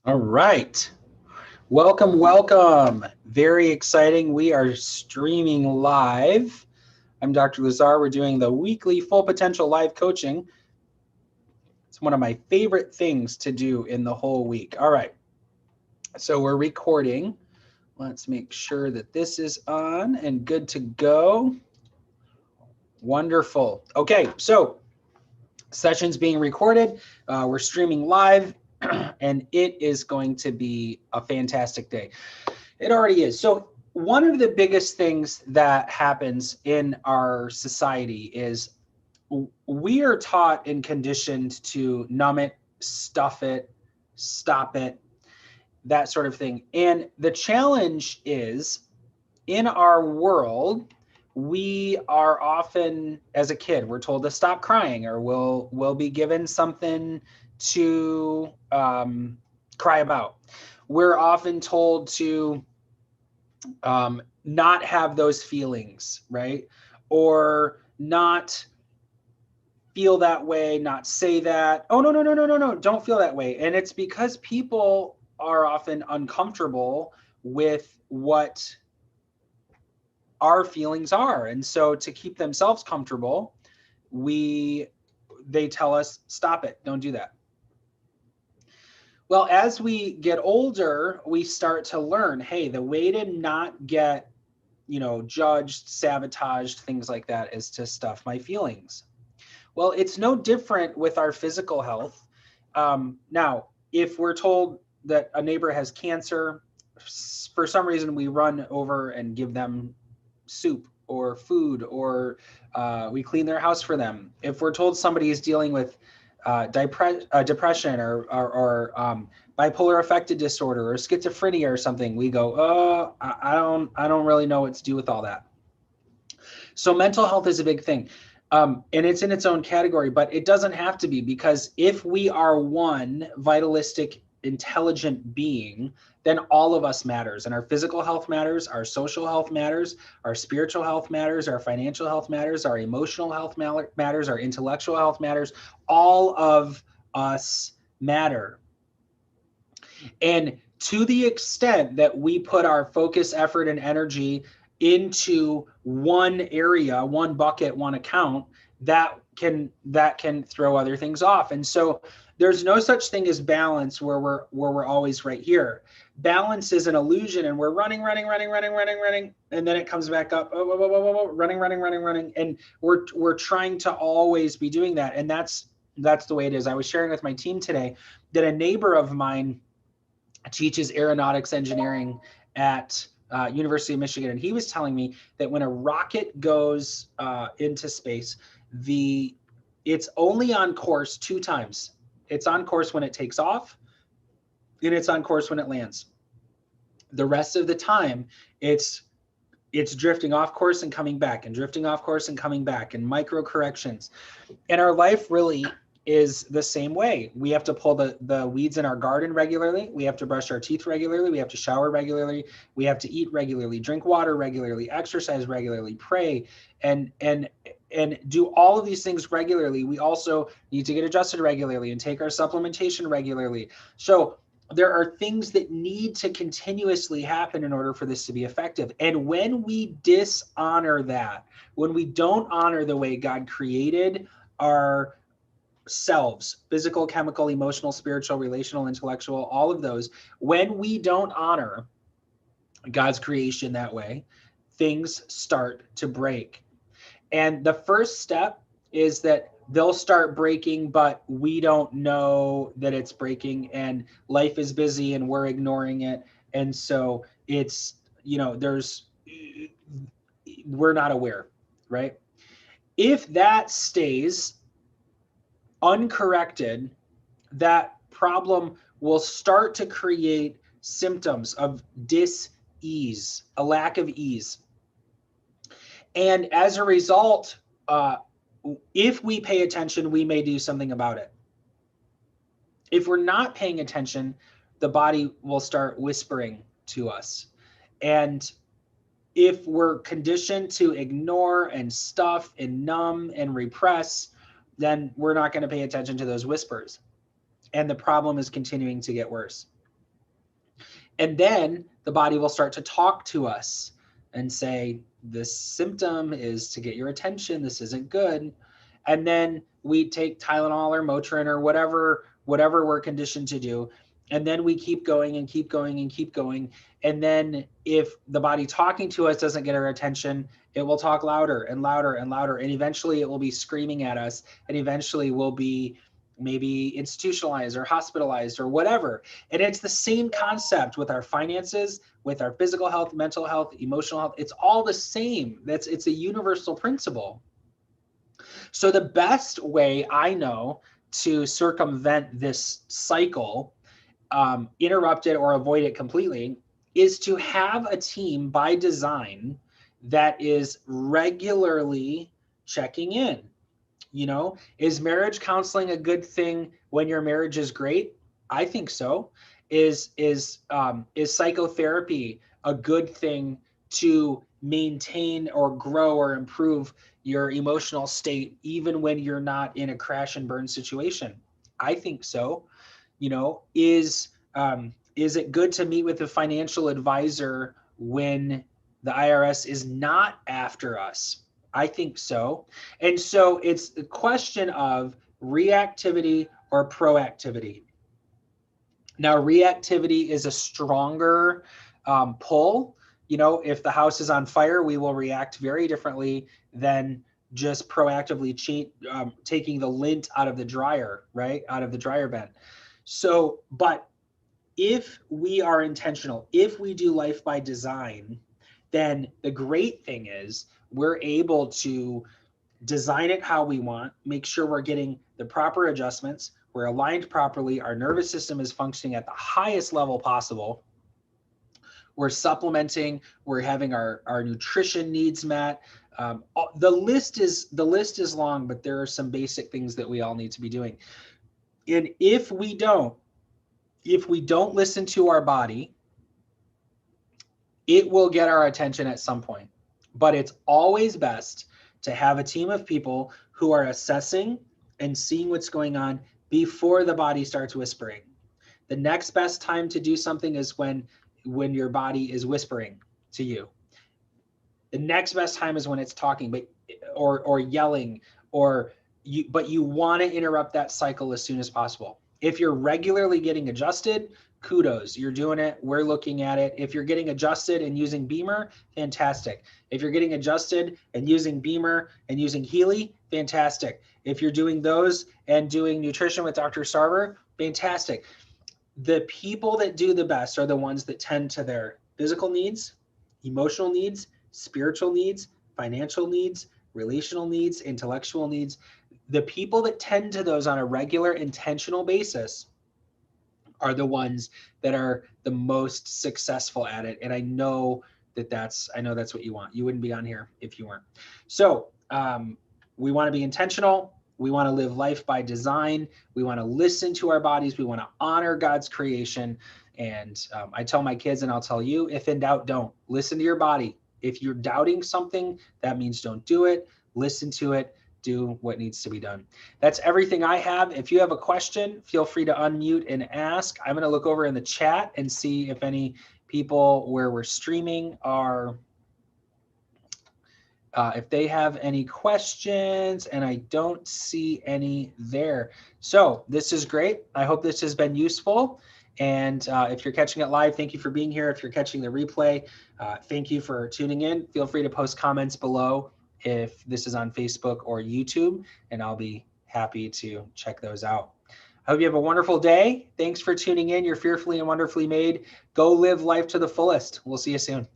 All right. Welcome, welcome. Very exciting. We are streaming live. I'm Dr. Lazar. We're doing the weekly Full Potential live coaching. It's one of my favorite things to do in the whole week. All right. So we're recording. Let's make sure that this is on and good to go. Wonderful. Okay. So session's being recorded. We're streaming live, and it is going to be a fantastic day. It already is. So one of the biggest things that happens in our society is we are taught and conditioned to numb it, stuff it, stop it, that sort of thing. And the challenge is in our world, we are often, as a kid, we're told to stop crying, or we'll be given something to cry about. We're often told to not have those feelings, right? Or not feel that way, not say that. Oh, no, no, no, no, no, no, don't feel that way. And it's because people are often uncomfortable with what our feelings are. And so to keep themselves comfortable, they tell us, stop it, don't do that. Well, as we get older, we start to learn, hey, the way to not get, judged, sabotaged, things like that is to stuff my feelings. Well, it's no different with our physical health. Now, if we're told that a neighbor has cancer, for some reason we run over and give them soup or food, or we clean their house for them. If we're told somebody is dealing with depression or bipolar affective disorder or schizophrenia or something, we go, I don't really know what to do with all that. So mental health is a big thing. And it's in its own category, but it doesn't have to be, because if we are one vitalistic, intelligent being, then all of us matters. And our physical health matters, our social health matters, our spiritual health matters, our financial health matters, our emotional health matters, our intellectual health matters. All of us matter. And to the extent that we put our focus, effort, and energy into one area, one bucket, one account, that can throw other things off. And so there's no such thing as balance where we're always right here. Balance is an illusion, and we're running, and then it comes back up, running, and we're trying to always be doing that. And that's the way it is. I was sharing with my team today that a neighbor of mine teaches aeronautics engineering at University of Michigan, and he was telling me that when a rocket goes into space, it's only on course two times. It's on course when it takes off, and it's on course when it lands. The rest of the time, it's drifting off course and coming back, and drifting off course and coming back, and micro corrections. And our life really is the same way. We have to pull the weeds in our garden regularly. We have to brush our teeth regularly. We have to shower regularly. We have to eat regularly, drink water regularly, exercise regularly, pray, and do all of these things regularly. We also need to get adjusted regularly and take our supplementation regularly. So there are things that need to continuously happen in order for this to be effective. And when we dishonor that, when we don't honor the way God created our selves, physical, chemical, emotional, spiritual, relational, intellectual, all of those, when we don't honor God's creation that way, things start to break. And the first step is that they'll start breaking, but we don't know that it's breaking, and life is busy and we're ignoring it. And so it's, we're not aware, right? If that stays uncorrected, that problem will start to create symptoms of dis-ease, a lack of ease. And as a result, if we pay attention, we may do something about it. If we're not paying attention, the body will start whispering to us. And if we're conditioned to ignore and stuff and numb and repress, then we're not going to pay attention to those whispers. And the problem is continuing to get worse. And then the body will start to talk to us and say, this symptom is to get your attention. This isn't good. And then we take Tylenol or Motrin or whatever we're conditioned to do. And then we keep going and keep going and keep going. And then if the body talking to us doesn't get our attention, it will talk louder and louder and louder. And eventually it will be screaming at us. And eventually we'll be maybe institutionalized or hospitalized or whatever. And it's the same concept with our finances, with our physical health, mental health, emotional health. It's all the same. It's a universal principle. So the best way I know to circumvent this cycle, interrupt it or avoid it completely, is to have a team by design that is regularly checking in. You know, is marriage counseling a good thing when your marriage is great? I think so. Is psychotherapy a good thing to maintain or grow or improve your emotional state even when you're not in a crash and burn situation? I think so. You know, is it good to meet with a financial advisor when the IRS is not after us? I think so. And so it's the question of reactivity or proactivity. Now, reactivity is a stronger pull. You know, if the house is on fire, we will react very differently than just proactively taking the lint out of the dryer, right? Out of the dryer vent. So, but if we are intentional, if we do life by design, then the great thing is we're able to design it how we want, make sure we're getting the proper adjustments, we're aligned properly, our nervous system is functioning at the highest level possible, we're supplementing, we're having our nutrition needs met. The list is long, but there are some basic things that we all need to be doing. And if we don't listen to our body, it will get our attention at some point. But it's always best to have a team of people who are assessing and seeing what's going on before the body starts whispering. The next best time to do something is when your body is whispering to you. The next best time is when it's talking, or yelling, but you want to interrupt that cycle as soon as possible. If you're regularly getting adjusted, kudos, you're doing it. We're looking at it. If you're getting adjusted and using Beamer, fantastic. If you're getting adjusted and using Beamer and using Healy, fantastic. If you're doing those and doing nutrition with Dr. Sarver, fantastic. The people that do the best are the ones that tend to their physical needs, emotional needs, spiritual needs, financial needs, relational needs, intellectual needs. The people that tend to those on a regular, intentional basis are the ones that are the most successful at it. And I know that's what you want. You wouldn't be on here if you weren't. So we want to be intentional. We want to live life by design. We want to listen to our bodies. We want to honor God's creation. And I tell my kids, and I'll tell you, if in doubt, don't. Listen to your body. If you're doubting something, that means don't do it. Listen to it. Do what needs to be done. That's everything I have. If you have a question, feel free to unmute and ask. I'm going to look over in the chat and see if any people where we're streaming are, if they have any questions, and I don't see any there. So this is great. I hope this has been useful. And if you're catching it live, thank you for being here. If you're catching the replay, thank you for tuning in. Feel free to post comments below if this is on Facebook or YouTube, and I'll be happy to check those out. I hope you have a wonderful day. Thanks for tuning in. You're fearfully and wonderfully made. Go live life to the fullest. We'll see you soon.